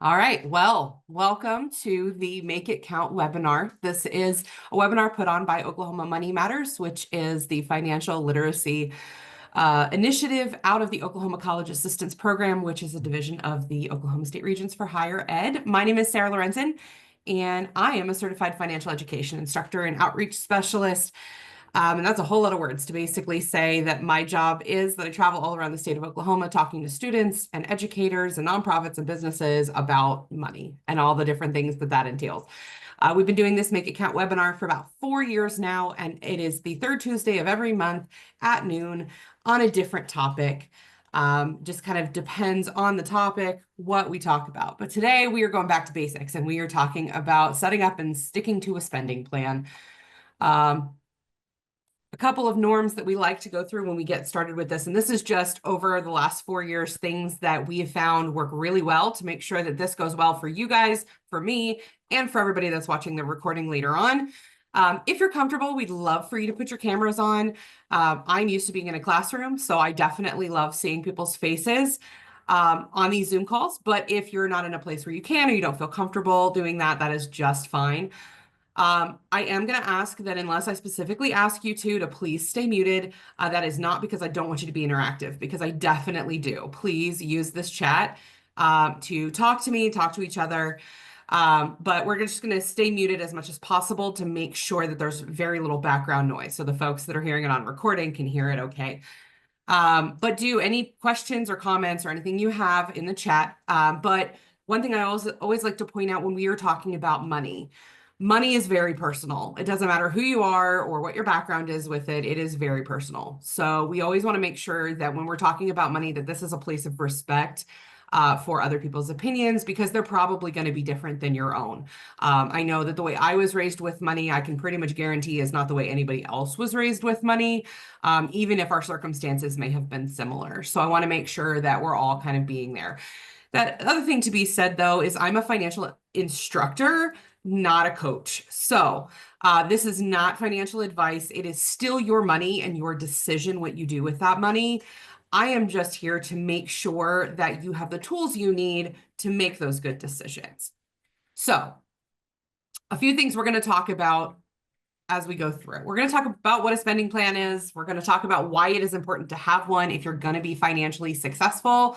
All right, well, welcome to the Make It Count webinar. This is a webinar put on by Oklahoma Money Matters, which is the financial literacy initiative out of the Oklahoma College Assistance Program, which is a division of the Oklahoma State Regents for Higher Ed. My name is Sarah Lorenzen, and I am a certified financial education instructor and outreach specialist. And that's a whole lot of words to basically say that my job is that I travel all around the state of Oklahoma talking to students and educators and nonprofits and businesses about money and all the different things that entails. We've been doing this Make It Count webinar for about 4 years now, and it is the third Tuesday of every month at noon on a different topic. Just kind of depends on the topic, what we talk about. But today we are going back to basics, and we are talking about setting up and sticking to a spending plan. A couple of norms that we like to go through when we get started with this, and this is just over the last 4 years, things that we have found work really well to make sure that this goes well for you guys, for me, and for everybody that's watching the recording later on. If you're comfortable, we'd love for you to put your cameras on. I'm used to being in a classroom, so I definitely love seeing people's faces on these Zoom calls. But if you're not in a place where you can or you don't feel comfortable doing that, that is just fine. I am going to ask that unless I specifically ask you to please stay muted. That is not because I don't want you to be interactive, because I definitely do. Please use this chat to talk to me, talk to each other. But we're just going to stay muted as much as possible to make sure that there's very little background noise, so the folks that are hearing it on recording can hear it okay. But do any questions or comments or anything you have in the chat. But one thing I always like to point out when we are talking about money is very personal. It doesn't matter who you are or what your background is with it. It is very personal. So we always want to make sure that when we're talking about money, that this is a place of respect for other people's opinions, because they're probably going to be different than your own. I know that the way I was raised with money, I can pretty much guarantee is not the way anybody else was raised with money, even if our circumstances may have been similar. So I want to make sure that we're all kind of being there. That other thing to be said, though, is I'm a financial instructor, not a coach. So this is not financial advice. It is still your money and your decision what you do with that money. I am just here to make sure that you have the tools you need to make those good decisions. So a few things we're going to talk about as we go through it. We're going to talk about what a spending plan is. We're going to talk about why it is important to have one if you're going to be financially successful.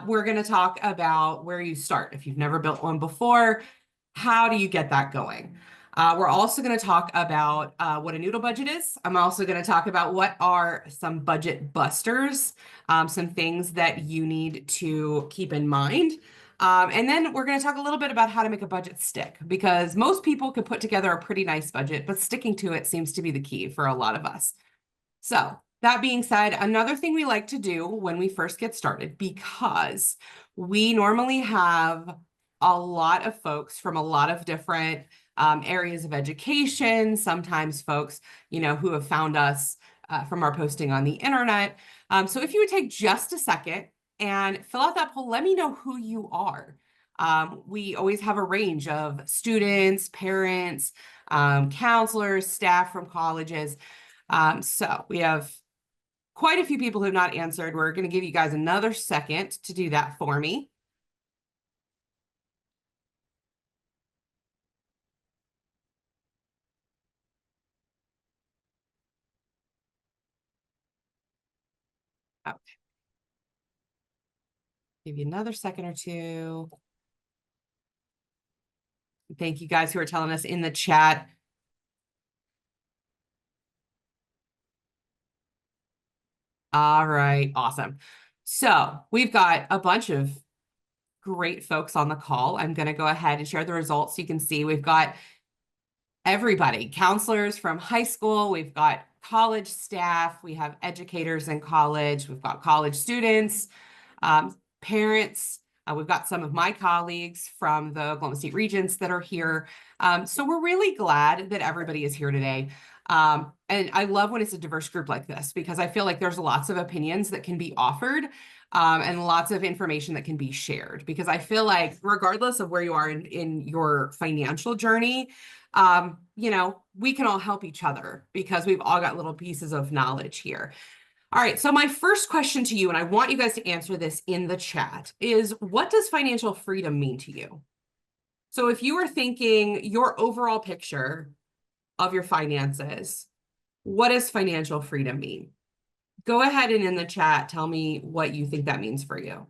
We're going to talk about where you start. If you've never built one before, how do you get that going? We're also going to talk about what a noodle budget is. I'm also going to talk about what are some budget busters, some things that you need to keep in mind. And then we're going to talk a little bit about how to make a budget stick, because most people can put together a pretty nice budget, but sticking to it seems to be the key for a lot of us. So that being said, another thing we like to do when we first get started, because we normally have a lot of folks from a lot of different areas of education, sometimes folks, who have found us from our posting on the internet. So if you would take just a second and fill out that poll, let me know who you are. We always have a range of students, parents, counselors, staff from colleges. So we have quite a few people who have not answered. We're going to give you guys another second to do that for me. Okay. Give you another second or two. Thank you guys who are telling us in the chat. All right, awesome. So we've got a bunch of great folks on the call. I'm going to go ahead and share the results so you can see we've got everybody, counselors from high school, we've got college staff, we have educators in college, we've got college students, parents, we've got some of my colleagues from the Oklahoma State Regents that are here. So we're really glad that everybody is here today. And I love when it's a diverse group like this, because I feel like there's lots of opinions that can be offered and lots of information that can be shared, because I feel like regardless of where you are in your financial journey, we can all help each other because we've all got little pieces of knowledge here. All right, so my first question to you, and I want you guys to answer this in the chat, is what does financial freedom mean to you? So if you were thinking your overall picture of your finances, what does financial freedom mean? Go ahead and in the chat, tell me what you think that means for you.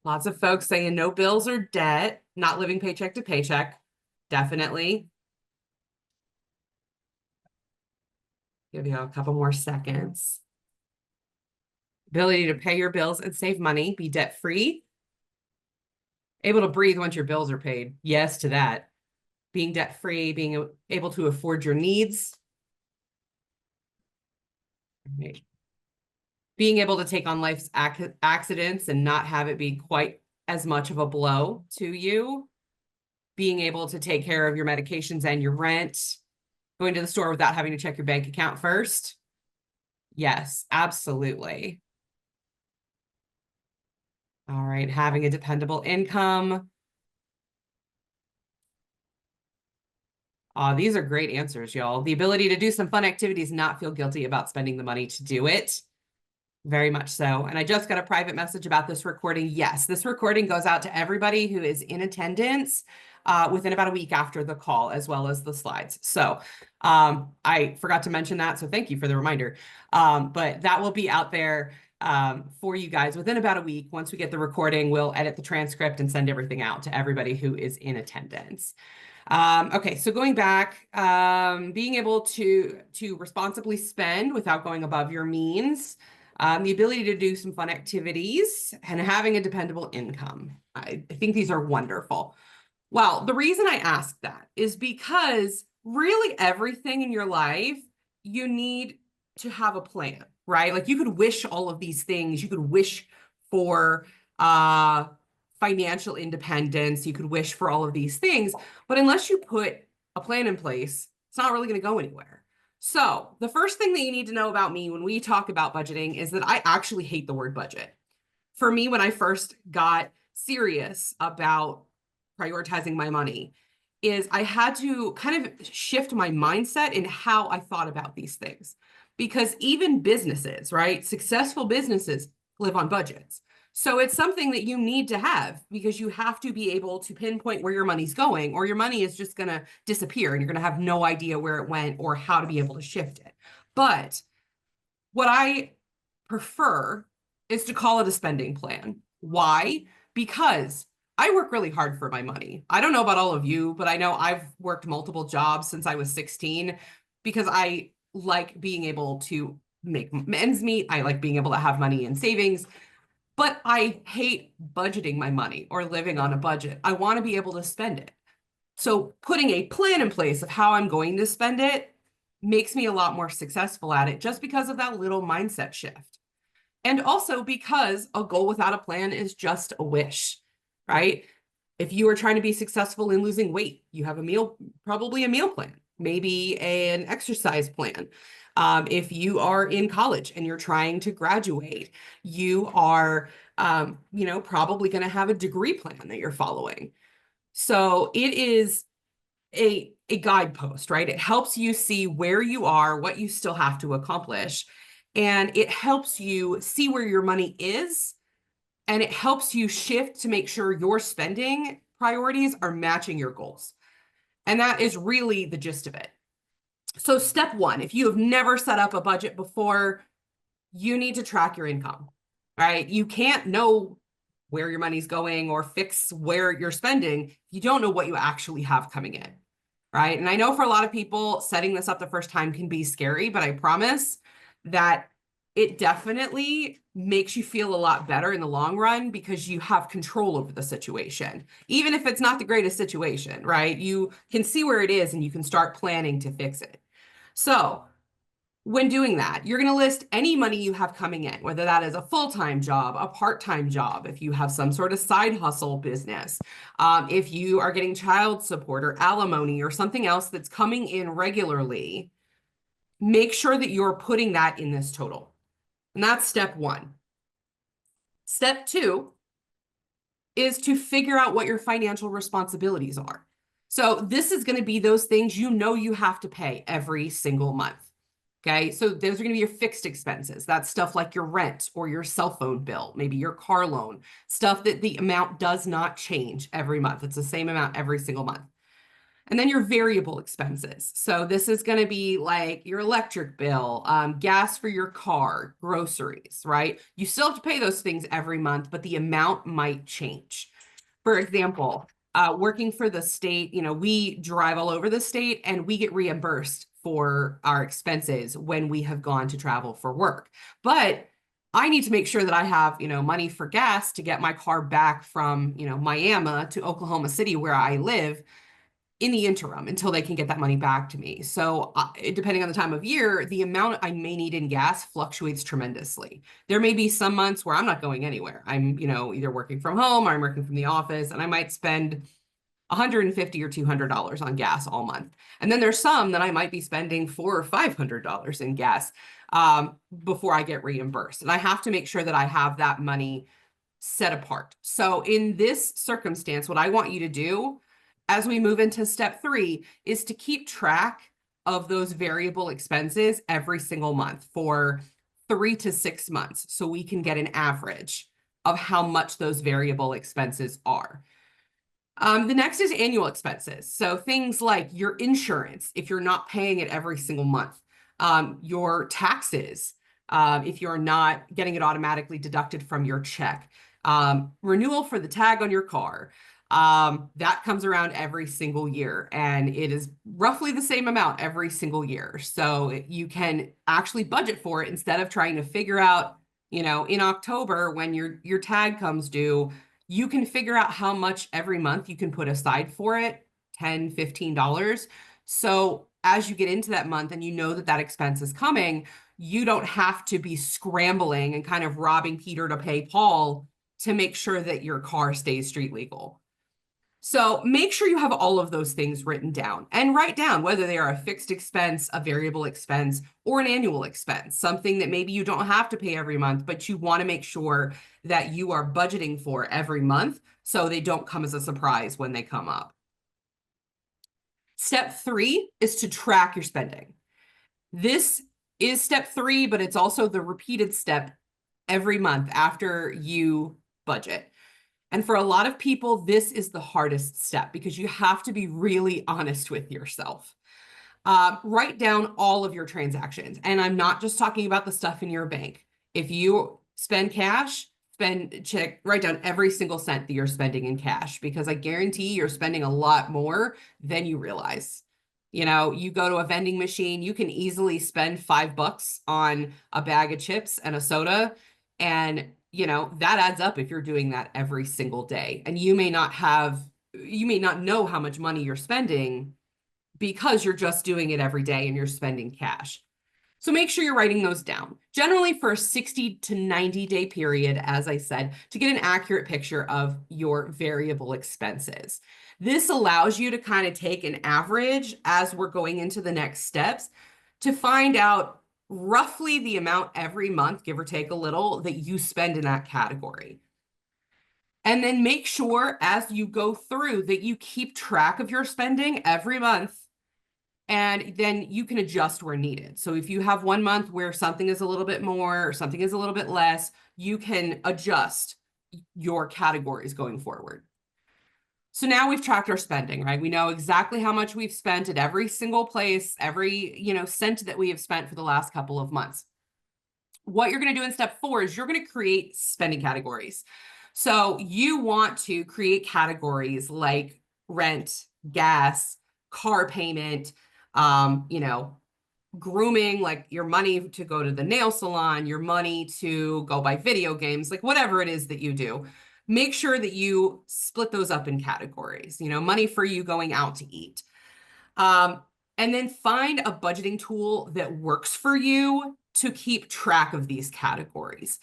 Lots of folks saying no bills or debt, not living paycheck to paycheck. Definitely. Give you a couple more seconds. Ability to pay your bills and save money, be debt-free. Able to breathe once your bills are paid. Yes to that. Being debt-free, being able to afford your needs. Right. Being able to take on life's accidents and not have it be quite as much of a blow to you. Being able to take care of your medications and your rent. Going to the store without having to check your bank account first. Yes, absolutely. All right, having a dependable income. These are great answers, y'all. The ability to do some fun activities, not feel guilty about spending the money to do it. Very much so. And I just got a private message about this recording. Yes, this recording goes out to everybody who is in attendance within about a week after the call, as well as the slides. So I forgot to mention that. So thank you for the reminder. But that will be out there for you guys within about a week. Once we get the recording, we'll edit the transcript and send everything out to everybody who is in attendance. Okay, so going back, being able to responsibly spend without going above your means. The ability to do some fun activities and having a dependable income. I think these are wonderful. Well, the reason I ask that is because really everything in your life, you need to have a plan, right? Like you could wish all of these things. You could wish for financial independence. You could wish for all of these things, but unless you put a plan in place, it's not really going to go anywhere. So the first thing that you need to know about me when we talk about budgeting is that I actually hate the word budget. For me, when I first got serious about prioritizing my money, is I had to kind of shift my mindset in how I thought about these things. Because even businesses, right? Successful businesses live on budgets. So it's something that you need to have because you have to be able to pinpoint where your money's going, or your money is just going to disappear and you're going to have no idea where it went or how to be able to shift it. But what I prefer is to call it a spending plan. Why? Because I work really hard for my money. I don't know about all of you, but I know I've worked multiple jobs since I was 16 because I like being able to make ends meet. I like being able to have money in savings. But I hate budgeting my money or living on a budget. I want to be able to spend it. So putting a plan in place of how I'm going to spend it makes me a lot more successful at it just because of that little mindset shift. And also because a goal without a plan is just a wish, right? If you are trying to be successful in losing weight, you have probably a meal plan, maybe an exercise plan. If you are in college and you're trying to graduate, you are, probably going to have a degree plan that you're following. So it is a guidepost, right? It helps you see where you are, what you still have to accomplish, and it helps you see where your money is, and it helps you shift to make sure your spending priorities are matching your goals. And that is really the gist of it. So step one, if you have never set up a budget before, you need to track your income, right? You can't know where your money's going or fix where you're spending if you don't know what you actually have coming in, right? And I know for a lot of people, setting this up the first time can be scary, but I promise that it definitely makes you feel a lot better in the long run because you have control over the situation. Even if it's not the greatest situation, right? You can see where it is and you can start planning to fix it. So when doing that, you're going to list any money you have coming in, whether that is a full-time job, a part-time job, if you have some sort of side hustle business, if you are getting child support or alimony or something else that's coming in regularly, make sure that you're putting that in this total. And that's step one. Step two is to figure out what your financial responsibilities are. So this is going to be those things you know you have to pay every single month. Okay, so those are going to be your fixed expenses. That's stuff like your rent or your cell phone bill, maybe your car loan, stuff that the amount does not change every month. It's the same amount every single month. And then your variable expenses. So this is going to be like your electric bill, gas for your car, groceries, right? You still have to pay those things every month, but the amount might change. For example, working for the state, we drive all over the state and we get reimbursed for our expenses when we have gone to travel for work. But I need to make sure that I have, money for gas to get my car back from, Miami to Oklahoma City where I live in the interim until they can get that money back to me. So depending on the time of year, the amount I may need in gas fluctuates tremendously. There may be some months where I'm not going anywhere. I'm, either working from home or I'm working from the office, and I might spend $150 or $200 on gas all month. And then there's some that I might be spending $400 or $500 in gas before I get reimbursed. And I have to make sure that I have that money set apart. So in this circumstance, what I want you to do as we move into step 3 is to keep track of those variable expenses every single month for 3 to 6 months so we can get an average of how much those variable expenses are. The next is annual expenses. So things like your insurance, if you're not paying it every single month, your taxes, if you're not getting it automatically deducted from your check, renewal for the tag on your car. That comes around every single year, and it is roughly the same amount every single year. So you can actually budget for it instead of trying to figure out, in October when your tag comes due, you can figure out how much every month you can put aside for it, $10, $15. So as you get into that month and you know that expense is coming, you don't have to be scrambling and kind of robbing Peter to pay Paul to make sure that your car stays street legal. So make sure you have all of those things written down, and write down whether they are a fixed expense, a variable expense, or an annual expense, something that maybe you don't have to pay every month, but you want to make sure that you are budgeting for every month so they don't come as a surprise when they come up. Step 3 is to track your spending. This is step 3, but it's also the repeated step every month after you budget. And for a lot of people, this is the hardest step because you have to be really honest with yourself. Write down all of your transactions. And I'm not just talking about the stuff in your bank. If you spend cash, write down every single cent that you're spending in cash, because I guarantee you're spending a lot more than you realize. You go to a vending machine, you can easily spend $5 on a bag of chips and a soda, and that adds up if you're doing that every single day. And you may not know how much money you're spending because you're just doing it every day and you're spending cash. So make sure you're writing those down, generally for a 60 to 90 day period, as I said, to get an accurate picture of your variable expenses. This allows you to kind of take an average as we're going into the next steps to find out roughly the amount every month, give or take a little, that you spend in that category. And then make sure as you go through that you keep track of your spending every month, and then you can adjust where needed. So if you have one month where something is a little bit more or something is a little bit less, you can adjust your categories going forward. So now we've tracked our spending, right? We know exactly how much we've spent at every single place, every, cent that we have spent for the last couple of months. What you're going to do in step 4 is you're going to create spending categories. So you want to create categories like rent, gas, car payment, grooming, like your money to go to the nail salon, your money to go buy video games, like whatever it is that you do. Make sure that you split those up in categories, money for you going out to eat. And then find a budgeting tool that works for you to keep track of these categories.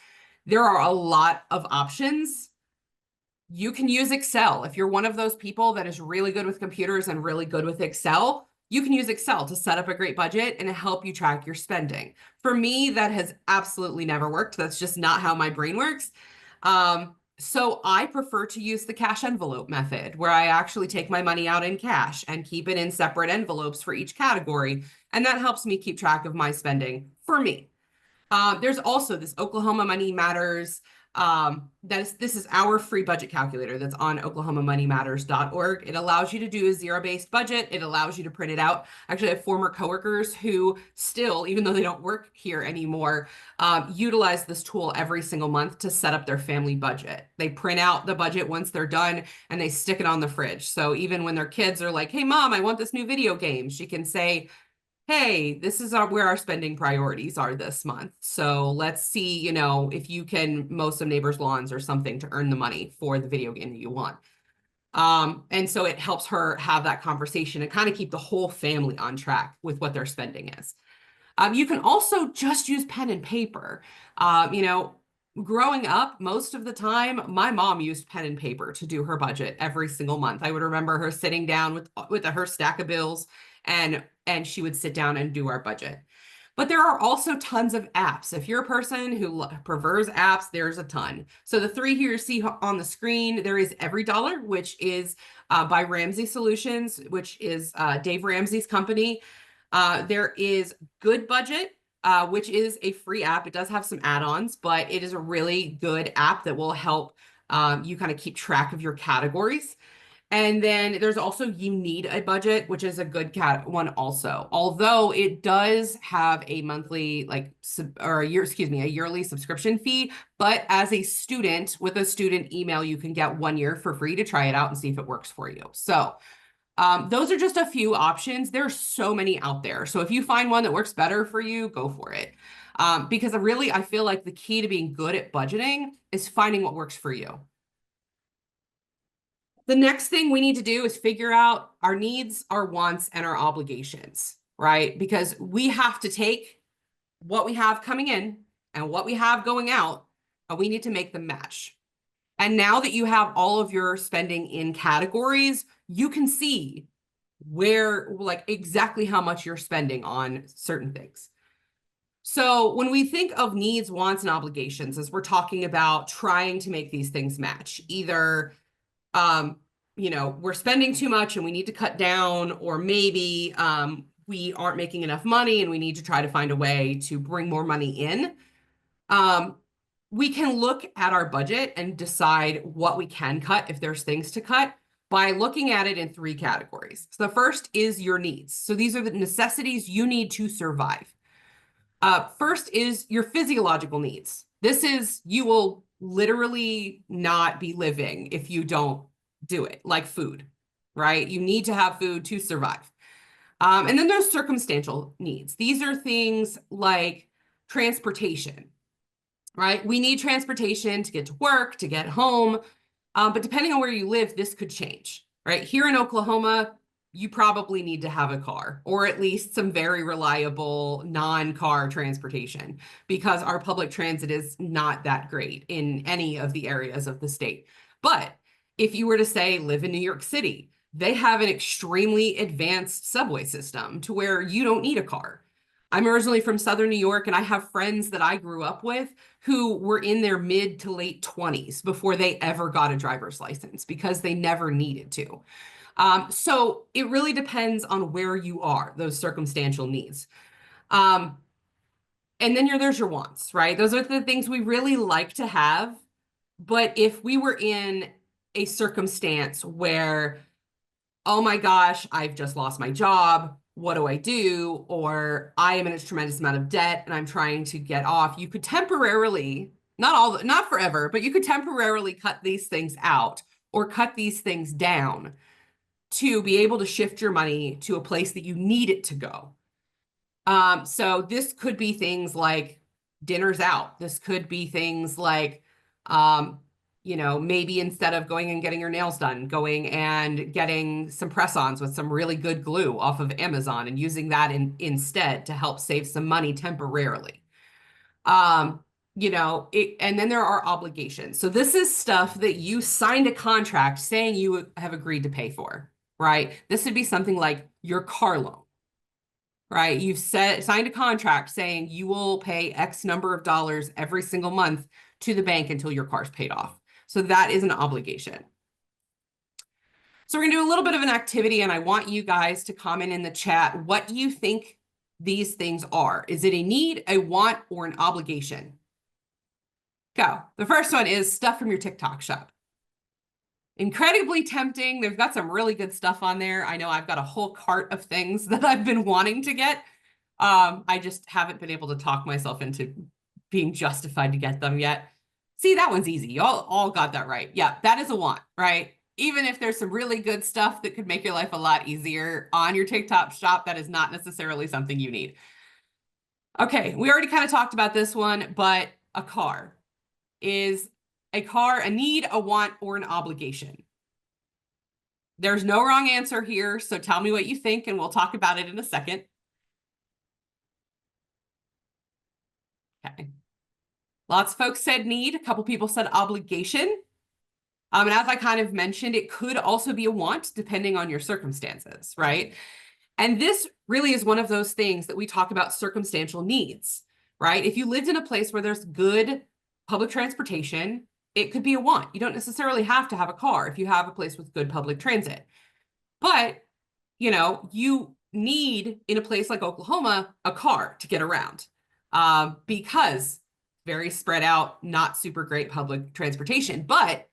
There are a lot of options. You can use Excel. If you're one of those people that is really good with computers and really good with Excel, you can use Excel to set up a great budget and help you track your spending. For me, that has absolutely never worked. That's just not how my brain works. So I prefer to use the cash envelope method where I actually take my money out in cash and keep it in separate envelopes for each category. And that helps me keep track of my spending for me. There's also this Oklahoma Money Matters. This is our free budget calculator that's on oklahomamoneymatters.org. It allows you to do a zero-based budget. It allows you to print it out. Actually, I have former coworkers who still, even though they don't work here anymore, utilize this tool every single month to set up their family budget. They print out the budget once they're done and they stick it on the fridge. So even when their kids are like, "Hey, mom, I want this new video game," she can say, "Hey, this is where our spending priorities are this month. So let's see, if you can mow some neighbors' lawns or something to earn the money for the video game that you want." And so it helps her have that conversation and kind of keep the whole family on track with what their spending is. You can also just use pen and paper. Growing up, most of the time, my mom used pen and paper to do her budget every single month. I would remember her sitting down with her stack of bills and she would sit down and do our budget. But there are also tons of apps. If you're a person who prefers apps, there's a ton. So the three here you see on the screen, there is EveryDollar, which is by Ramsey Solutions, which is Dave Ramsey's company. There is Good Budget, which is a free app. It does have some add-ons, but it is a really good app that will help you kind of keep track of your categories. And then there's also You Need a Budget, which is a good one also. Although it does have a monthly a yearly subscription fee. But as a student with a student email, you can get 1 year for free to try it out and see if it works for you. So those are just a few options. There's so many out there. So if you find one that works better for you, go for it. Because really, I feel like the key to being good at budgeting is finding what works for you. The next thing we need to do is figure out our needs, our wants, and our obligations, right? Because we have to take what we have coming in and what we have going out, and we need to make them match. And now that you have all of your spending in categories, you can see exactly how much you're spending on certain things. So when we think of needs, wants, and obligations, as we're talking about trying to make these things match, either we're spending too much and we need to cut down, or maybe we aren't making enough money and we need to try to find a way to bring more money in. We can look at our budget and decide what we can cut if there's things to cut by looking at it in 3 categories. So the first is your needs. So these are the necessities you need to survive. First is your physiological needs. This is, you will literally not be living if you don't do it, like food, right? You need to have food to survive. And then there's circumstantial needs. These are things like transportation, right? We need transportation to get to work, to get home. But depending on where you live, this could change, right? Here in Oklahoma, you probably need to have a car, or at least some very reliable non-car transportation, because our public transit is not that great in any of the areas of the state. But if you were to say live in New York City, they have an extremely advanced subway system to where you don't need a car. I'm originally from Southern New York, and I have friends that I grew up with who were in their mid to late 20s before they ever got a driver's license because they never needed to. So it really depends on where you are, those circumstantial needs. And then there's your wants, right? Those are the things we really like to have. But if we were in a circumstance where, oh my gosh, I've just lost my job, what do I do? Or I am in a tremendous amount of debt and I'm trying to get off, you could temporarily, not forever, but you could temporarily cut these things out or cut these things down to be able to shift your money to a place that you need it to go. So this could be things like dinners out. This could be things like, maybe instead of going and getting your nails done, going and getting some press-ons with some really good glue off of Amazon and using that instead to help save some money temporarily. And then there are obligations. So this is stuff that you signed a contract saying you have agreed to pay for, right? This would be something like your car loan, right? You've signed a contract saying you will pay X number of dollars every single month to the bank until your car's paid off. So that is an obligation. So we're gonna do a little bit of an activity, and I want you guys to comment in the chat what you think these things are. Is it a need, a want, or an obligation? Go. The first one is stuff from your TikTok shop. Incredibly tempting. They've got some really good stuff on there. I know I've got a whole cart of things that I've been wanting to get. I just haven't been able to talk myself into being justified to get them yet. See, that one's easy. Y'all all got that right. Yeah, that is a want, right? Even if there's some really good stuff that could make your life a lot easier on your TikTok shop, that is not necessarily something you need. Okay, we already kind of talked about this one, but a car. Is a car a need, a want, or an obligation? There's no wrong answer here, so tell me what you think, and we'll talk about it in a second. Okay. Lots of folks said need. A couple people said obligation. And as I kind of mentioned, it could also be a want depending on your circumstances, right? And this really is one of those things that we talk about circumstantial needs, right? If you lived in a place where there's good public transportation, it could be a want. You don't necessarily have to have a car if you have a place with good public transit. But, you know, you need, in a place like Oklahoma, a car to get around because very spread out, not super great public transportation. But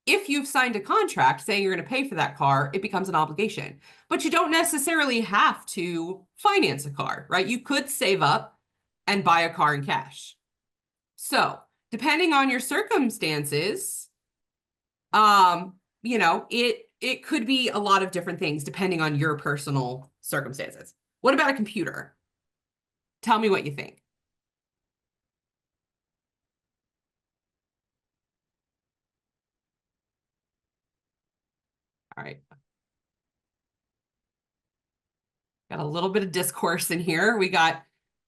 if you've signed a contract saying you're going to pay for that car, it becomes an obligation. But you don't necessarily have to finance a car, right? You could save up and buy a car in cash. So depending on your circumstances, you know, it could be a lot of different things depending on your personal circumstances. What about a computer? Tell me what you think. All right. Got a little bit of discourse in here. We got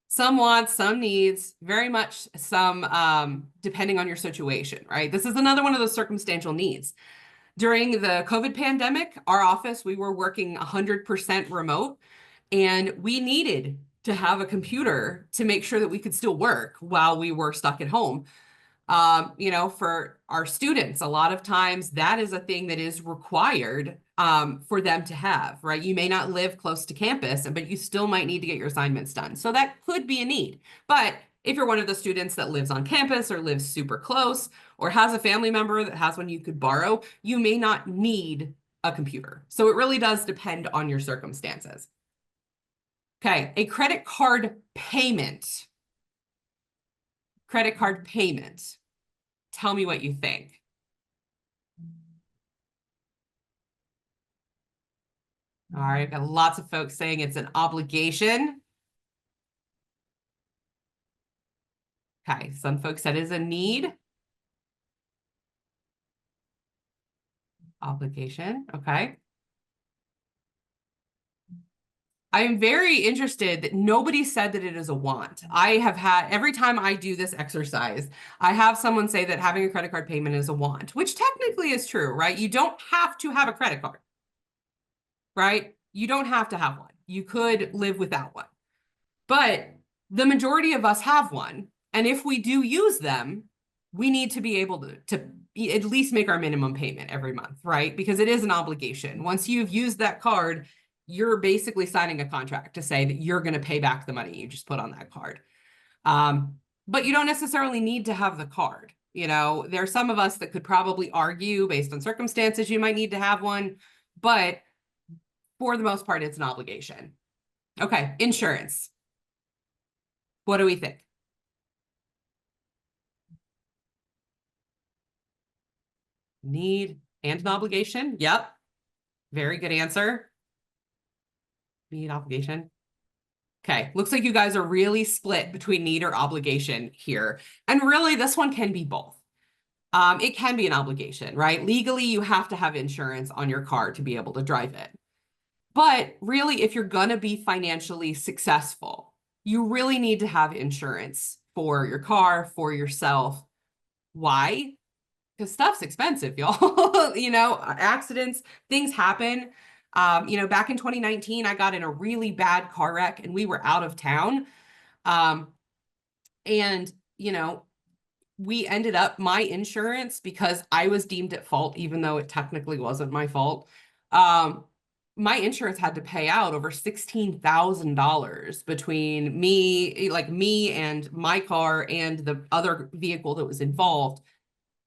some wants, some needs, very much some depending on your situation, right? This is another one of those circumstantial needs. During the COVID pandemic, our office, we were working 100% remote, and we needed to have a computer to make sure that we could still work while we were stuck at home. You know, for our students, a lot of times that is a thing that is required for them to have, right? You may not live close to campus, but you still might need to get your assignments done. So that could be a need. But if you're one of the students that lives on campus or lives super close or has a family member that has one you could borrow, you may not need a computer. So it really does depend on your circumstances. Okay, a credit card payment. Credit card payment. Tell me what you think. All right, got lots of folks saying it's an obligation. Okay, some folks said it's a need. Obligation, okay. I'm very interested that nobody said that it is a want. I have had, every time I do this exercise, I have someone say that having a credit card payment is a want, which technically is true, right? You don't have to have a credit card, right? You don't have to have one. You could live without one. But the majority of us have one. And if we do use them, we need to be able to at least make our minimum payment every month, right? Because it is an obligation. Once you've used that card, you're basically signing a contract to say that you're going to pay back the money you just put on that card. But you don't necessarily need to have the card. You know, there are some of us that could probably argue based on circumstances you might need to have one, but for the most part, it's an obligation. Okay, insurance. What do we think? Need and an obligation? Yep. Very good answer. Need, obligation. Okay, looks like you guys are really split between need or obligation here. And really, this one can be both. It can be an obligation, right? Legally, you have to have insurance on your car to be able to drive it. But really, if you're going to be financially successful, you really need to have insurance for your car, for yourself. Why? Because stuff's expensive, y'all. You know, accidents, things happen. You know, back in 2019, I got in a really bad car wreck and we were out of town. And, you know, we ended up, my insurance, because I was deemed at fault, even though it technically wasn't my fault. My insurance had to pay out over $16,000 between me, like me and my car and the other vehicle that was involved.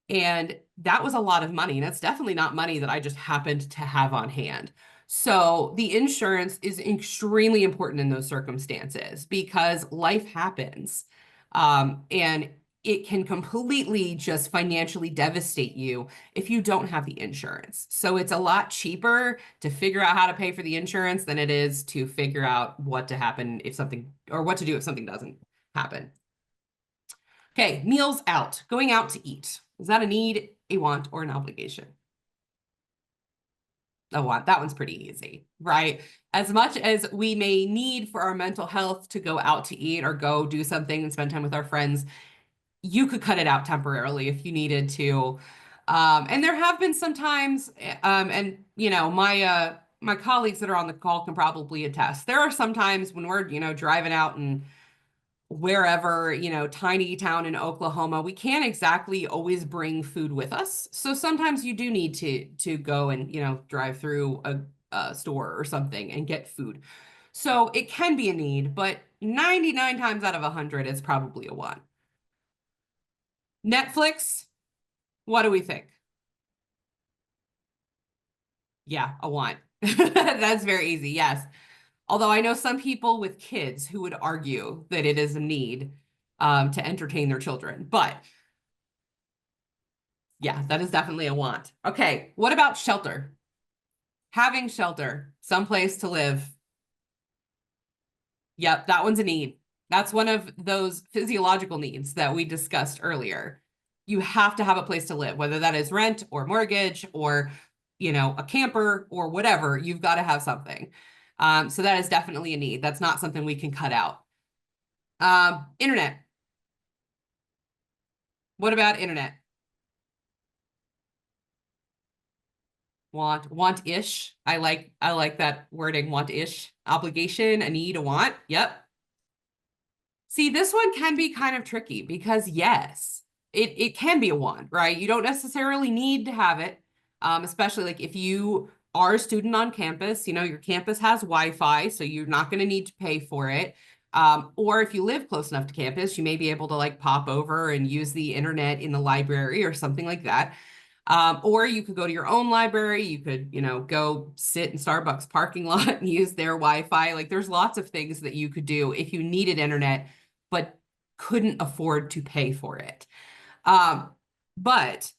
And that was a lot of money. And that's definitely not money that I just happened to have on hand. So the insurance is extremely important in those circumstances because life happens. And it can completely just financially devastate you if you don't have the insurance. So it's a lot cheaper to figure out how to pay for the insurance than it is to figure out what to happen if something, or what to do if something doesn't happen. Okay, meals out, going out to eat. Is that a need, a want, or an obligation? A want. That one's pretty easy, right? As much as we may need for our mental health to go out to eat or go do something and spend time with our friends, you could cut it out temporarily if you needed to. And there have been some times, and you know, my colleagues that are on the call can probably attest. There are some times when we're, you know, driving out and wherever, you know, tiny town in Oklahoma, we can't exactly always bring food with us. So sometimes you do need to go and, you know, drive through a store or something and get food. So it can be a need, but 99 times out of 100 it's probably a want. Netflix, what do we think? Yeah, a want. That's very easy. Yes. Although I know some people with kids who would argue that it is a need to entertain their children, but yeah, that is definitely a want. Okay, what about shelter? Having shelter, someplace to live. Yep, that one's a need. That's one of those physiological needs that we discussed earlier. You have to have a place to live, whether that is rent or mortgage or, you know, a camper or whatever, you've got to have something. So that is definitely a need. That's not something we can cut out. Internet. What about internet? Want-ish. I like that wording, want-ish. Obligation, a need, a want. Yep. See, this one can be kind of tricky because yes, it can be a want, right? You don't necessarily need to have it, especially like if you are a student on campus, you know, your campus has Wi-Fi, so you're not going to need to pay for it. Or if you live close enough to campus, you may be able to like pop over and use the internet in the library or something like that. Or you could go to your own library. You could, you know, go sit in Starbucks parking lot and use their Wi-Fi. Like there's lots of things that you could do if you needed internet, but couldn't afford to pay for it. But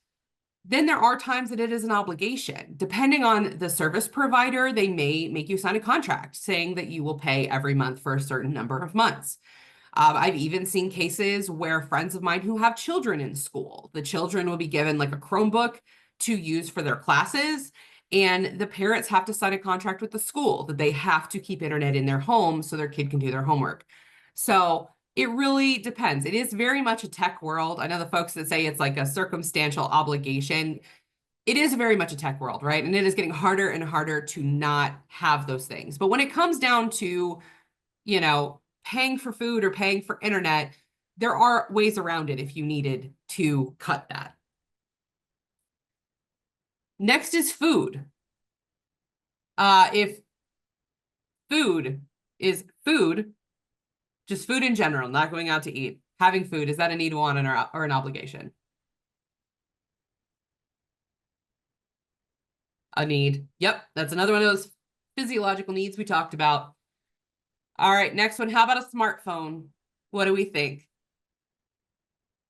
then there are times that it is an obligation. Depending on the service provider, they may make you sign a contract saying that you will pay every month for a certain number of months. I've even seen cases where friends of mine who have children in school, the children will be given like a Chromebook to use for their classes, and the parents have to sign a contract with the school that they have to keep internet in their home so their kid can do their homework. So it really depends. It is very much a tech world. I know the folks that say it's like a circumstantial obligation. It is very much a tech world, right? And it is getting harder and harder to not have those things. But when it comes down to, you know, paying for food or paying for internet, there are ways around it if you needed to cut that. Next is food. If food is food, just food in general, not going out to eat, having food, is that a need, want, or an obligation? A need. Yep, that's another one of those physiological needs we talked about. All right, next one. How about a smartphone? What do we think?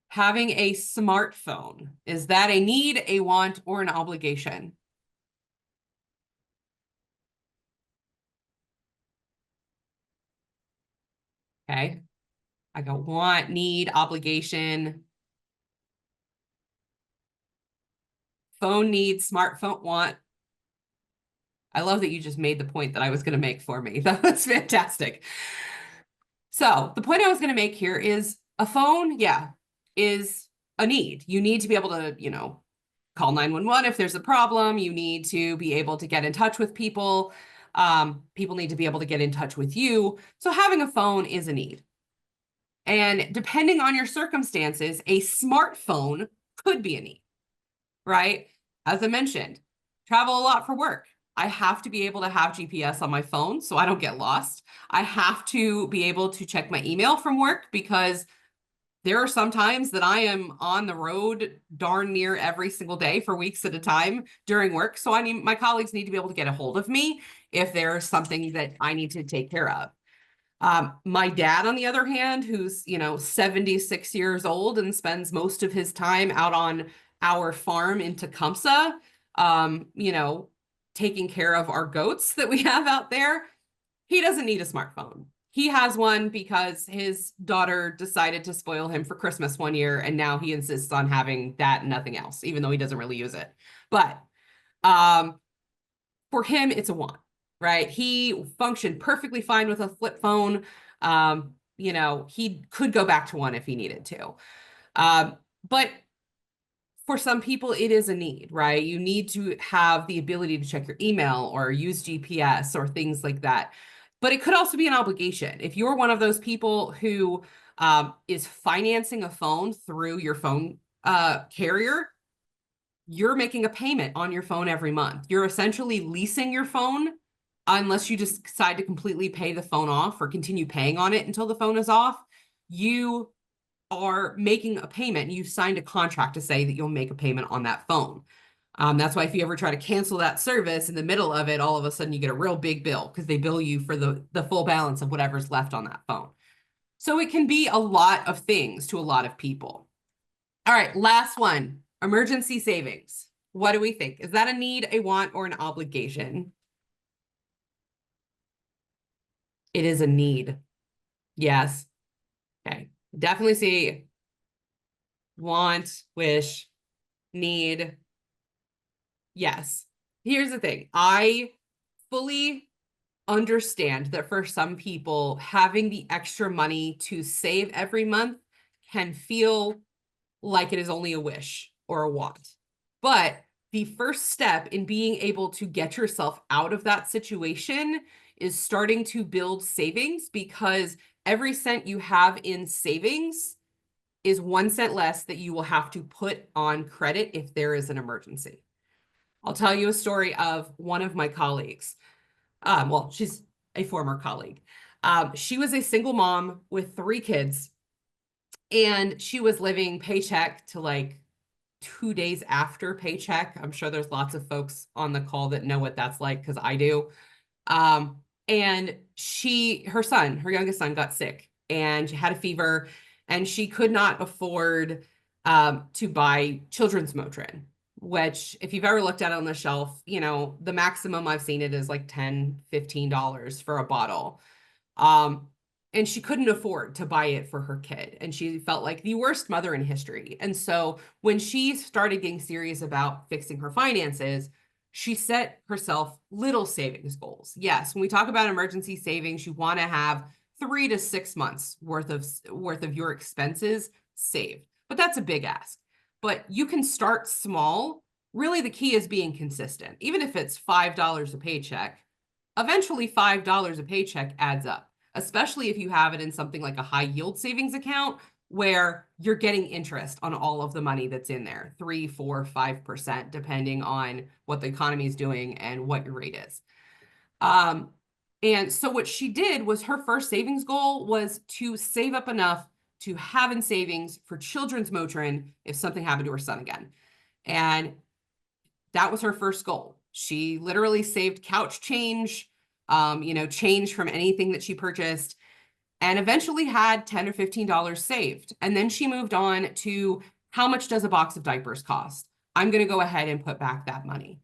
Having a smartphone, is that a need, a want, or an obligation? Okay. I got want, need, obligation, phone need, smartphone want. I love that you just made the point that I was going to make for me. That was fantastic. So the point I was going to make here is a phone, yeah, is a need. You need to be able to, you know, call 911 if there's a problem. You need to be able to get in touch with people. People need to be able to get in touch with you. So having a phone is a need. And depending on your circumstances, a smartphone could be a need, right? As I mentioned, travel a lot for work. I have to be able to have GPS on my phone so I don't get lost. I have to be able to check my email from work because there are some times that I am on the road darn near every single day for weeks at a time during work. So my colleagues need to be able to get a hold of me if there's something that I need to take care of. My dad, on the other hand, who's, 76 years old and spends most of his time out on our farm in Tecumseh, taking care of our goats that we have out there, he doesn't need a smartphone. He has one because his daughter decided to spoil him for Christmas one year, and now he insists on having that and nothing else, even though he doesn't really use it. But for him, it's a want, right? He functioned perfectly fine with a flip phone. He could go back to one if he needed to. But for some people, it is a need, right? You need to have the ability to check your email or use GPS or things like that. But it could also be an obligation. If you're one of those people who is financing a phone through your phone carrier, you're making a payment on your phone every month. You're essentially leasing your phone unless you just decide to completely pay the phone off or continue paying on it until the phone is off. You are making a payment. You signed a contract to say that you'll make a payment on that phone. That's why if you ever try to cancel that service in the middle of it, all of a sudden you get a real big bill because they bill you for the full balance of whatever's left on that phone. So it can be a lot of things to a lot of people. All right, last one, emergency savings. What do we think? Is that a need, a want, or an obligation? It is a need. Yes. Okay. Definitely see want, wish, need. Yes. Here's the thing. I fully understand that for some people, having the extra money to save every month can feel like it is only a wish or a want. But the first step in being able to get yourself out of that situation is starting to build savings, because every cent you have in savings is 1 cent less that you will have to put on credit if there is an emergency. I'll tell you a story of one of my colleagues. Well, she's a former colleague. She was a single mom with 3 kids, and she was living paycheck to like 2 days after paycheck. I'm sure there's lots of folks on the call that know what that's like, because I do. And her youngest son got sick and she had a fever, and she could not afford to buy children's Motrin, which if you've ever looked at it on the shelf, the maximum I've seen it is like $10, $15 for a bottle. And she couldn't afford to buy it for her kid. And she felt like the worst mother in history. And so when she started getting serious about fixing her finances, she set herself little savings goals. Yes, when we talk about emergency savings, you want to have 3 to 6 months worth of your expenses saved. But that's a big ask. But you can start small. Really, the key is being consistent. Even if it's $5 a paycheck, eventually $5 a paycheck adds up, especially if you have it in something like a high yield savings account where you're getting interest on all of the money that's in there, 3, 4, 5%, depending on what the economy is doing and what your rate is. And so what she did was, her first savings goal was to save up enough to have in savings for children's Motrin if something happened to her son again. And that was her first goal. She literally saved couch change, change from anything that she purchased, and eventually had $10 or $15 saved. And then she moved on to, how much does a box of diapers cost? I'm going to go ahead and put back that money.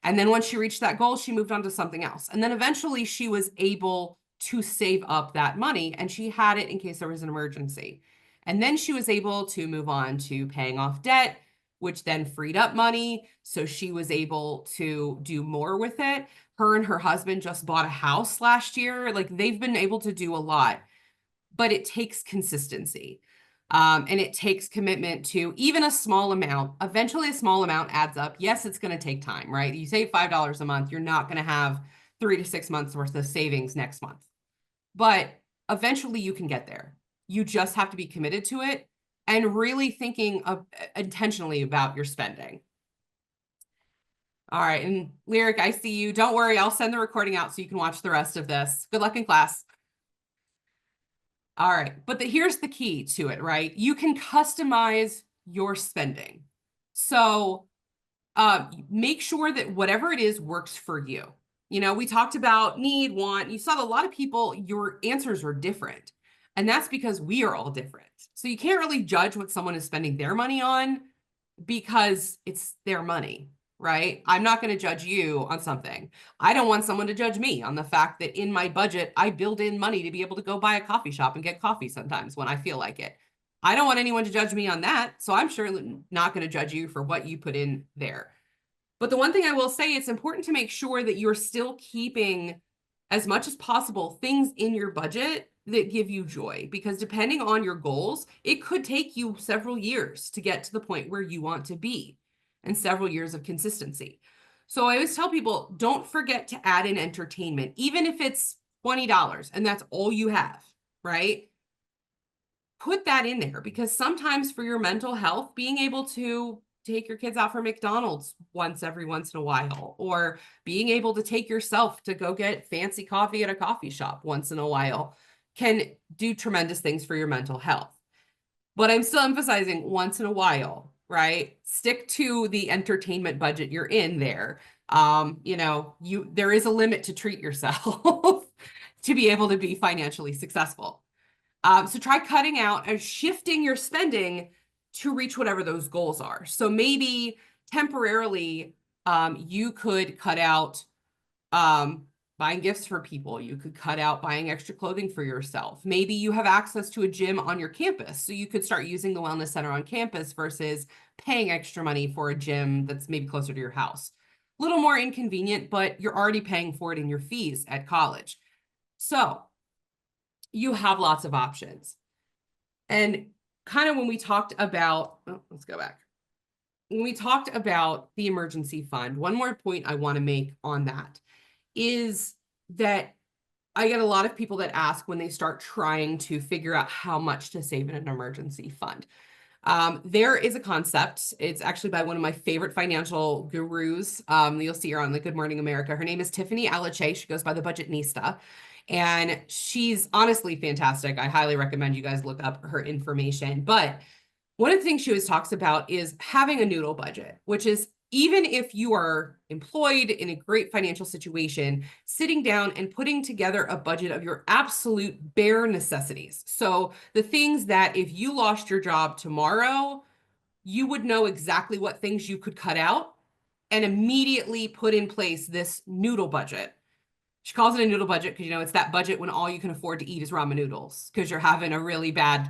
And then once she reached that goal, she moved on to something else. And then eventually she was able to save up that money, and she had it in case there was an emergency. And then she was able to move on to paying off debt, which then freed up money. So she was able to do more with it. Her and her husband just bought a house last year. Like, they've been able to do a lot, but it takes consistency. And it takes commitment to even a small amount. Eventually, a small amount adds up. Yes, it's going to take time, right? You save $5 a month, you're not going to have 3 to 6 months worth of savings next month. But eventually you can get there. You just have to be committed to it and really thinking intentionally about your spending. All right, and Lyric, I see you. Don't worry, I'll send the recording out so you can watch the rest of this. Good luck in class. All right, but here's the key to it, right? You can customize your spending. So make sure that whatever it is works for you. You know, we talked about need, want. You saw that a lot of people, your answers are different. And that's because we are all different. So you can't really judge what someone is spending their money on because it's their money, right? I'm not going to judge you on something. I don't want someone to judge me on the fact that in my budget, I build in money to be able to go buy a coffee shop and get coffee sometimes when I feel like it. I don't want anyone to judge me on that. So I'm sure not going to judge you for what you put in there. But the one thing I will say, it's important to make sure that you're still keeping as much as possible things in your budget that give you joy, because depending on your goals, it could take you several years to get to the point where you want to be and several years of consistency. So I always tell people, don't forget to add in entertainment, even if it's $20 and that's all you have, right? Put that in there, because sometimes for your mental health, being able to take your kids out for McDonald's once in a while, or being able to take yourself to go get fancy coffee at a coffee shop once in a while can do tremendous things for your mental health. But I'm still emphasizing once in a while, right? Stick to the entertainment budget you're in there. You know, there is a limit to treat yourself to be able to be financially successful. So try cutting out and shifting your spending to reach whatever those goals are. So maybe temporarily, you could cut out buying gifts for people. You could cut out buying extra clothing for yourself. Maybe you have access to a gym on your campus, so you could start using the wellness center on campus versus paying extra money for a gym that's maybe closer to your house. A little more inconvenient, but you're already paying for it in your fees at college. So you have lots of options. And kind of when we talked about, let's go back. When we talked about the emergency fund, one more point I want to make on that is that I get a lot of people that ask when they start trying to figure out how much to save in an emergency fund. There is a concept. It's actually by one of my favorite financial gurus. You'll see her on the Good Morning America. Her name is Tiffany Aliche. She goes by the Budgetnista. And she's honestly fantastic. I highly recommend you guys look up her information. But one of the things she always talks about is having a noodle budget, which is even if you are employed in a great financial situation, sitting down and putting together a budget of your absolute bare necessities. So the things that if you lost your job tomorrow, you would know exactly what things you could cut out and immediately put in place this noodle budget. She calls it a noodle budget because, you know, it's that budget when all you can afford to eat is ramen noodles because you're having a really bad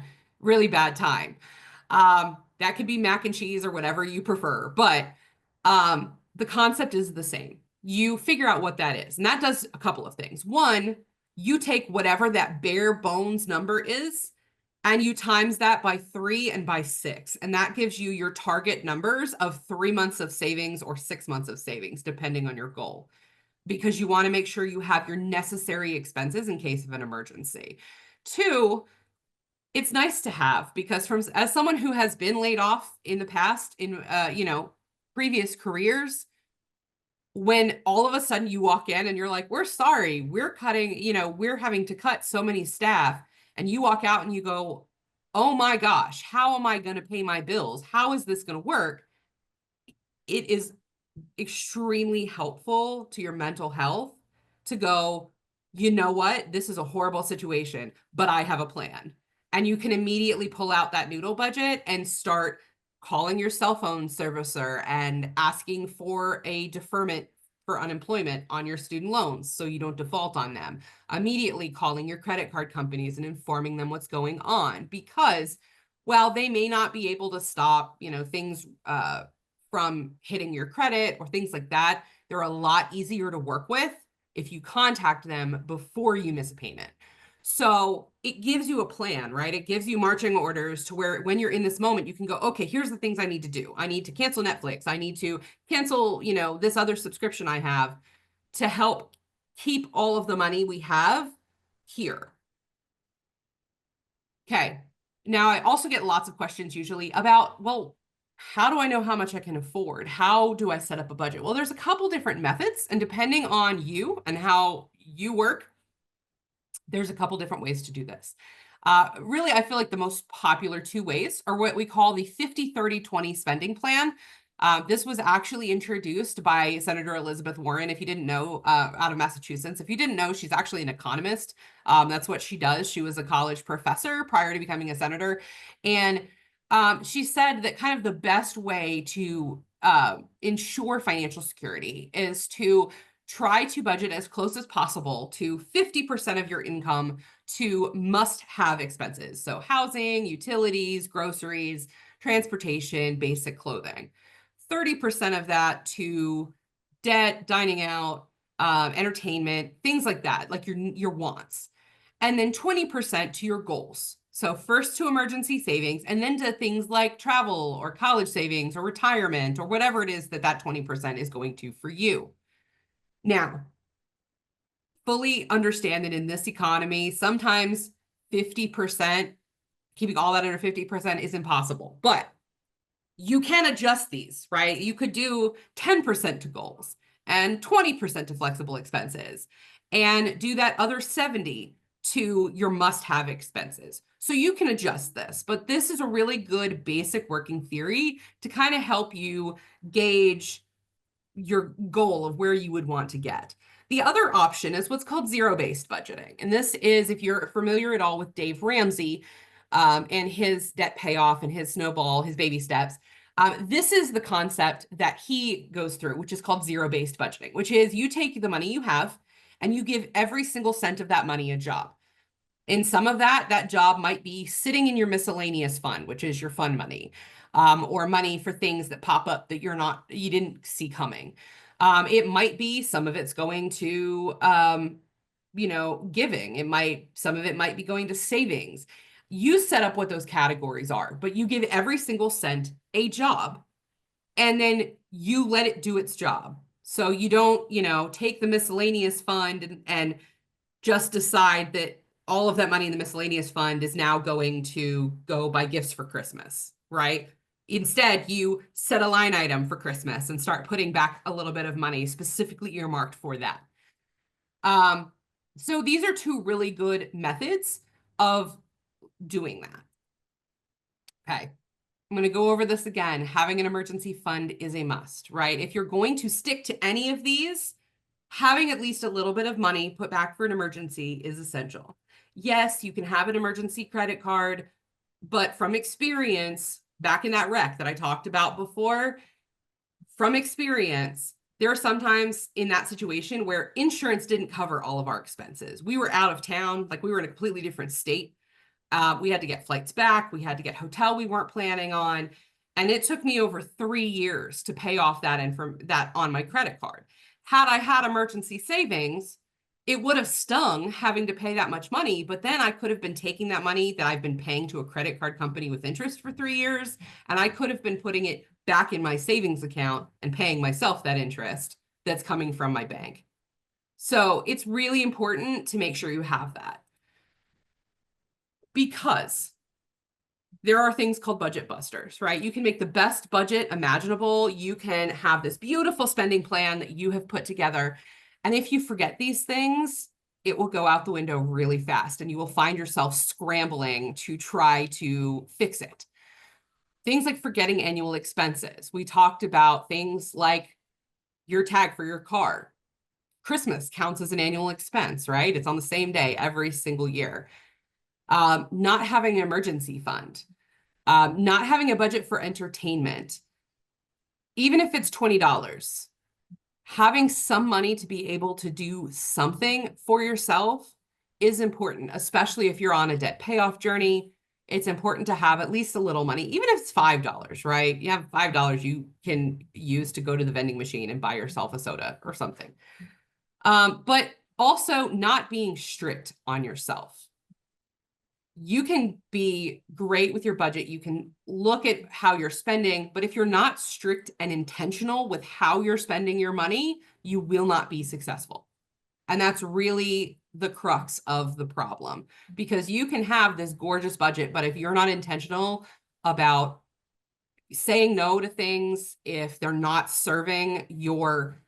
time. That could be mac and cheese or whatever you prefer, but the concept is the same. You figure out what that is, and that does a couple of things. One, you take whatever that bare bones number is, and you times that by 3 and by 6, and that gives you your target numbers of 3 months of savings or 6 months of savings, depending on your goal, because you want to make sure you have your necessary expenses in case of an emergency. Two, it's nice to have, because as someone who has been laid off in the past in previous careers, when all of a sudden you walk in and you're like, we're sorry, we're cutting, we're having to cut so many staff, and you walk out and you go, oh my gosh, how am I going to pay my bills? How is this going to work? It is extremely helpful to your mental health to go, you know what, this is a horrible situation, but I have a plan. And you can immediately pull out that noodle budget and start calling your cell phone servicer and asking for a deferment for unemployment on your student loans so you don't default on them. Immediately calling your credit card companies and informing them what's going on, because while they may not be able to stop, things from hitting your credit or things like that, they're a lot easier to work with if you contact them before you miss a payment. So it gives you a plan, right? It gives you marching orders to where when you're in this moment, you can go, okay, here's the things I need to do. I need to cancel Netflix. I need to cancel, this other subscription I have, to help keep all of the money we have here. Okay. Now, I also get lots of questions usually about, well, how do I know how much I can afford? How do I set up a budget? Well, there's a couple different methods, and depending on you and how you work, there's a couple different ways to do this. Really, I feel like the most popular two ways are what we call the 50-30-20 spending plan. This was actually introduced by Senator Elizabeth Warren, if you didn't know, out of Massachusetts. If you didn't know, she's actually an economist. That's what she does. She was a college professor prior to becoming a senator. And she said that kind of the best way to ensure financial security is to try to budget as close as possible to 50% of your income to must-have expenses. So housing, utilities, groceries, transportation, basic clothing. 30% of that to debt, dining out, entertainment, things like that, like your wants. And then 20% to your goals. So first to emergency savings, and then to things like travel or college savings or retirement or whatever it is that that 20% is going to for you. Now, fully understand that in this economy, sometimes 50%, keeping all that under 50% is impossible, but you can adjust these, right? You could do 10% to goals and 20% to flexible expenses and do that other 70 to your must-have expenses. So you can adjust this, but this is a really good basic working theory to kind of help you gauge your goal of where you would want to get. The other option is what's called zero-based budgeting. And this is, if you're familiar at all with Dave Ramsey and his debt payoff and his snowball, his baby steps, this is the concept that he goes through, which is called zero-based budgeting, which is you take the money you have and you give every single cent of that money a job. And some of that job might be sitting in your miscellaneous fund, which is your fund money, or money for things that pop up that you didn't see coming. It might be some of it's going to, giving. Some of it might be going to savings. You set up what those categories are, but you give every single cent a job, and then you let it do its job. So you don't, take the miscellaneous fund and just decide that all of that money in the miscellaneous fund is now going to go buy gifts for Christmas, right? Instead, you set a line item for Christmas and start putting back a little bit of money specifically earmarked for that. So these are two really good methods of doing that. Okay. I'm going to go over this again. Having an emergency fund is a must, right? If you're going to stick to any of these, having at least a little bit of money put back for an emergency is essential. Yes, you can have an emergency credit card, but from experience, back in that wreck that I talked about before, from experience, there are sometimes in that situation where insurance didn't cover all of our expenses. We were out of town, like we were in a completely different state. We had to get flights back. We had to get hotel we weren't planning on. And it took me over 3 years to pay off that on my credit card. Had I had emergency savings, it would have stung having to pay that much money, but then I could have been taking that money that I've been paying to a credit card company with interest for 3 years, and I could have been putting it back in my savings account and paying myself that interest that's coming from my bank. So it's really important to make sure you have that, because there are things called budget busters, right? You can make the best budget imaginable. You can have this beautiful spending plan that you have put together. And if you forget these things, it will go out the window really fast and you will find yourself scrambling to try to fix it. Things like forgetting annual expenses. We talked about things like your tag for your car. Christmas counts as an annual expense, right? It's on the same day every single year. Not having an emergency fund, not having a budget for entertainment, even if it's $20, having some money to be able to do something for yourself is important, especially if you're on a debt payoff journey. It's important to have at least a little money, even if it's $5, right? You have $5 you can use to go to the vending machine and buy yourself a soda or something. But also not being strict on yourself. You can be great with your budget. You can look at how you're spending, but if you're not strict and intentional with how you're spending your money, you will not be successful. And that's really the crux of the problem, because you can have this gorgeous budget, but if you're not intentional about saying no to things, if they're not serving your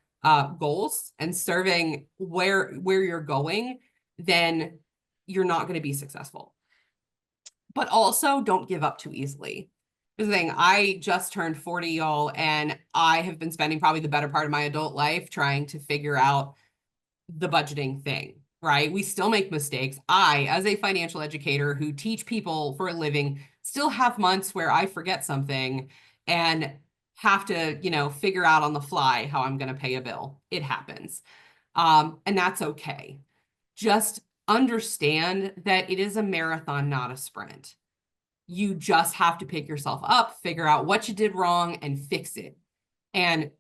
goals and serving where you're going, then you're not going to be successful. But also don't give up too easily. Here's the thing, I just turned 40, y'all, and I have been spending probably the better part of my adult life trying to figure out the budgeting thing, right? We still make mistakes. I, as a financial educator who teach people for a living, still have months where I forget something and have to, you know, figure out on the fly how I'm going to pay a bill. It happens. And that's okay. Just understand that it is a marathon, not a sprint. You just have to pick yourself up, figure out what you did wrong and fix it, and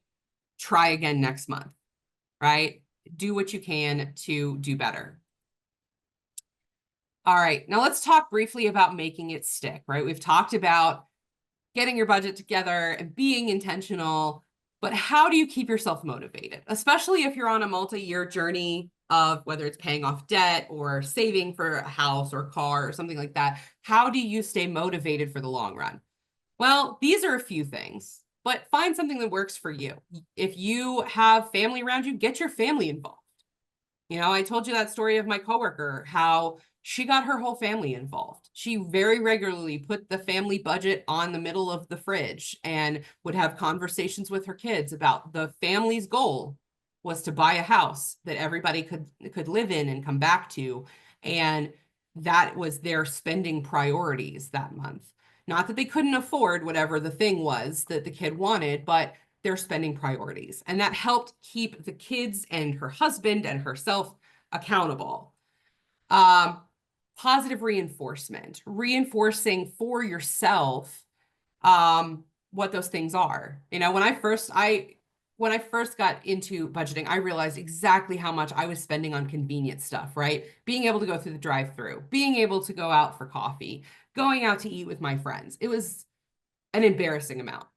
try again next month, right? Do what you can to do better. All right, now let's talk briefly about making it stick, right? We've talked about getting your budget together and being intentional, but how do you keep yourself motivated, especially if you're on a multi-year journey of whether it's paying off debt or saving for a house or car or something like that? How do you stay motivated for the long run? Well, these are a few things, but find something that works for you. If you have family around you, get your family involved. You know, I told you that story of my coworker, how she got her whole family involved. She very regularly put the family budget on the middle of the fridge and would have conversations with her kids about the family's goal was to buy a house that everybody could live in and come back to. And that was their spending priorities that month. Not that they couldn't afford whatever the thing was that the kid wanted, but their spending priorities. And that helped keep the kids and her husband and herself accountable. Positive reinforcement, reinforcing for yourself what those things are. You know, when I first got into budgeting, I realized exactly how much I was spending on convenient stuff, right? Being able to go through the drive-through, being able to go out for coffee, going out to eat with my friends. It was an embarrassing amount.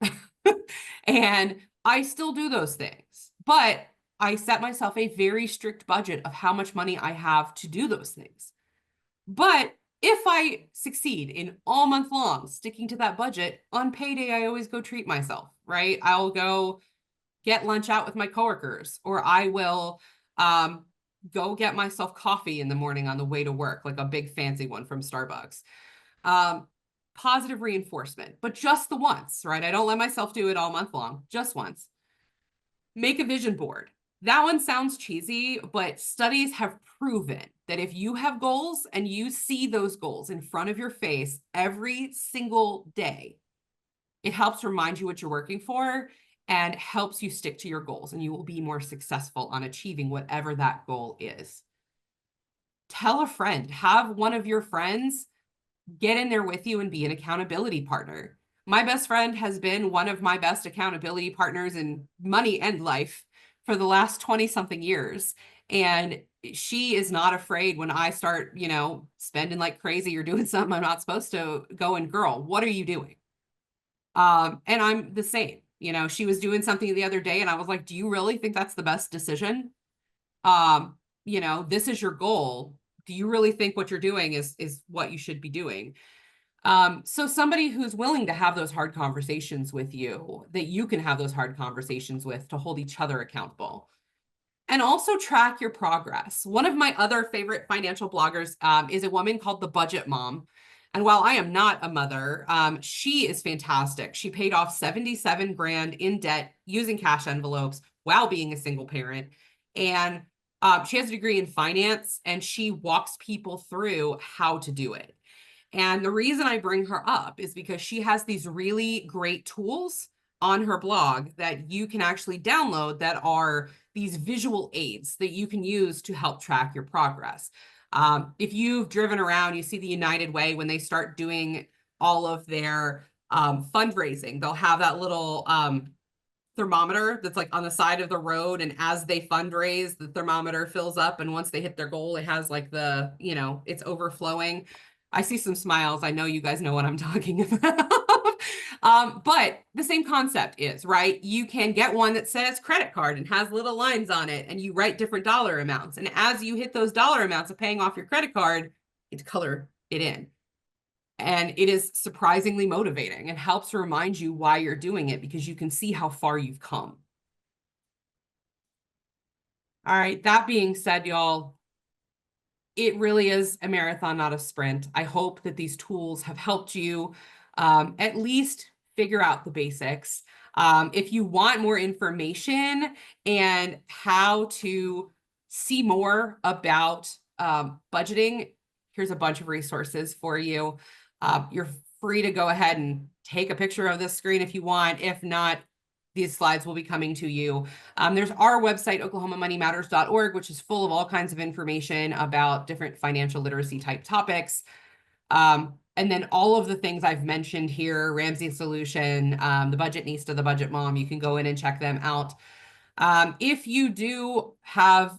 And I still do those things, but I set myself a very strict budget of how much money I have to do those things. But if I succeed in all month long sticking to that budget, on payday, I always go treat myself, right? I'll go get lunch out with my coworkers, or I will go get myself coffee in the morning on the way to work, like a big fancy one from Starbucks. Positive reinforcement, but just the once, right? I don't let myself do it all month long, just once. Make a vision board. That one sounds cheesy, but studies have proven that if you have goals and you see those goals in front of your face every single day, it helps remind you what you're working for and helps you stick to your goals, and you will be more successful on achieving whatever that goal is. Tell a friend, have one of your friends get in there with you and be an accountability partner. My best friend has been one of my best accountability partners in money and life for the last 20 something years. And she is not afraid when I start, you know, spending like crazy or doing something I'm not supposed to, go and girl, what are you doing? And I'm the same. You know, she was doing something the other day and I was like, do you really think that's the best decision? You know, this is your goal. Do you really think what you're doing is what you should be doing? So somebody who's willing to have those hard conversations with you, that you can have those hard conversations with to hold each other accountable. And also track your progress. One of my other favorite financial bloggers is a woman called The Budget Mom. And while I am not a mother, she is fantastic. She paid off 77 grand in debt using cash envelopes while being a single parent. And she has a degree in finance, and she walks people through how to do it. And the reason I bring her up is because she has these really great tools on her blog that you can actually download that are these visual aids that you can use to help track your progress. If you've driven around, you see the United Way when they start doing all of their fundraising, they'll have that little thermometer that's like on the side of the road, and as they fundraise, the thermometer fills up, and once they hit their goal, it has like the, you know, it's overflowing. I see some smiles. I know you guys know what I'm talking about. But the same concept is, right? You can get one that says credit card and has little lines on it, and you write different dollar amounts. And as you hit those dollar amounts of paying off your credit card, it's color it in. And it is surprisingly motivating and helps remind you why you're doing it because you can see how far you've come. All right, that being said, y'all, it really is a marathon, not a sprint. I hope that these tools have helped you at least figure out the basics. If you want more information and how to see more about budgeting, here's a bunch of resources for you. You're free to go ahead and take a picture of this screen if you want. If not, these slides will be coming to you. There's our website, oklahomamoneymatters.org, which is full of all kinds of information about different financial literacy type topics. And then all of the things I've mentioned here, Ramsey Solution, the Budgetnista, the Budget Mom, you can go in and check them out. If you do have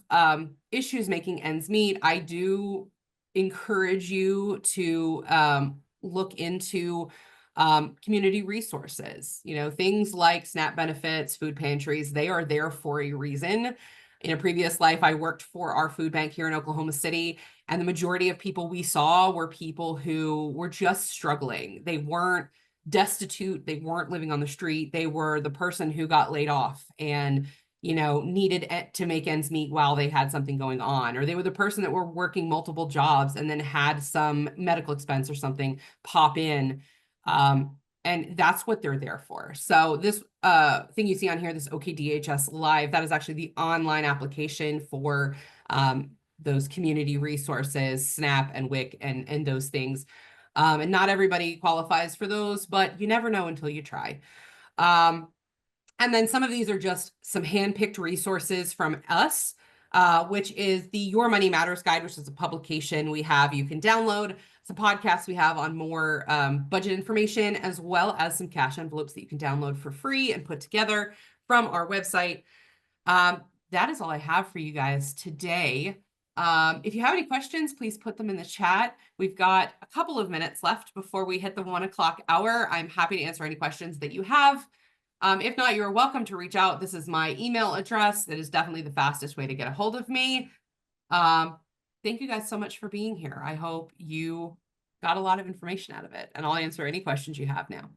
issues making ends meet, I do encourage you to look into community resources, things like SNAP benefits, food pantries, they are there for a reason. In a previous life, I worked for our food bank here in Oklahoma City, and the majority of people we saw were people who were just struggling. They weren't destitute, they weren't living on the street, they were the person who got laid off and needed to make ends meet while they had something going on, or they were the person that were working multiple jobs and then had some medical expense or something pop in. And that's what they're there for. So this thing you see on here, this OKDHS Live, that is actually the online application for those community resources, SNAP and WIC and those things. And not everybody qualifies for those, but you never know until you try. And then some of these are just some hand-picked resources from us, which is the Your Money Matters Guide, which is a publication we have. You can download some podcasts we have on more budget information, as well as some cash envelopes that you can download for free and put together from our website. That is all I have for you guys today. If you have any questions, please put them in the chat. We've got a couple of minutes left before we hit the 1 o'clock hour. I'm happy to answer any questions that you have. If not, you're welcome to reach out. This is my email address. That is definitely the fastest way to get a hold of me. Thank you guys so much for being here. I hope you got a lot of information out of it, and I'll answer any questions you have now.